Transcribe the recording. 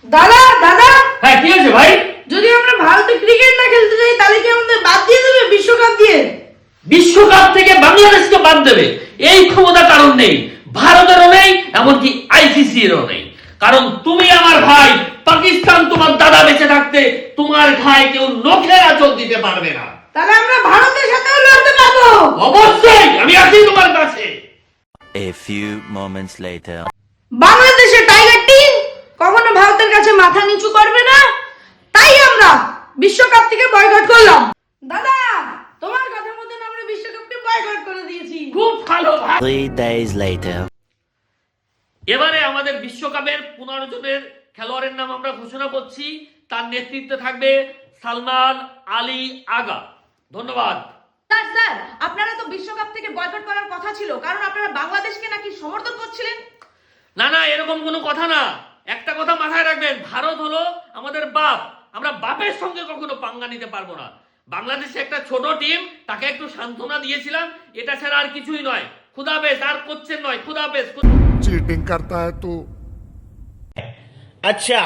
দাদা দাদা, হ্যাঁ কি হয়েছে ভাই? যদি আমরা ভারতে ক্রিকেট না খেলতে যাই তাহলে কি আমাদের বাদ দিয়ে দেবে বিশ্বকাপ দিয়ে? বিশ্বকাপ থেকে বাংলাদেশকে বাদ দেবে এই ক্ষমতা কারণ নেই, ভারতেরও নেই, এমনকি আইসিসি এরও নেই। কারণ তুমি আমার ভাই, পাকিস্তান তোমার দাদা বেঁচে থাকতে তোমার ঘায়ে কেউ নখের আঁচল দিতে পারবে না। তাহলে আমরা ভারতের সাথেও লড়তে পারবো। অবশ্যই, আমি আছি তোমার কাছে। A few moments later. বাংলাদেশের টাইগার টিম কখনো ভারতের কাছে মাথা নিচু করবে না, তাই আমরা বিশ্বকাপ থেকে বয়কট করলাম। দাদা, তোমার কথা মতন আমরা বিশ্বকাপকে বয়কট করে দিয়েছি। খুব ভালো ভাই। 3 days later. এবারে আমাদের বিশ্বকাপের 15 জনের খেলোয়াড়ের নাম আমরা ঘোষণা করছি। তার নেতৃত্বে থাকবে সালমান আলী আগা। ধন্যবাদ। স্যার স্যার, আপনারা তো বিশ্বকাপ থেকে বয়কট করার কথা ছিল, কারণ আপনারা বাংলাদেশকে নাকি সমর্থন করছিলেন। না না, এরকম কোনো কথা না। একটা কথা মাথায় রাখবেন, ভারত হলো আমাদের বাপ, আমরা বাপের সঙ্গে কখনো পাঙ্গা নিতে পারবো না। বাংলাদেশে একটা ছোট টিম, তাকে একটু সান্ত্বনা দিয়েছিলাম, এটা ছাড়া আর কিছুই নয়। খুদাহাফেজ। আর কোচ্ছেন নয়, খুদাহাফেজ। चीटिंग करता है तू। अच्छा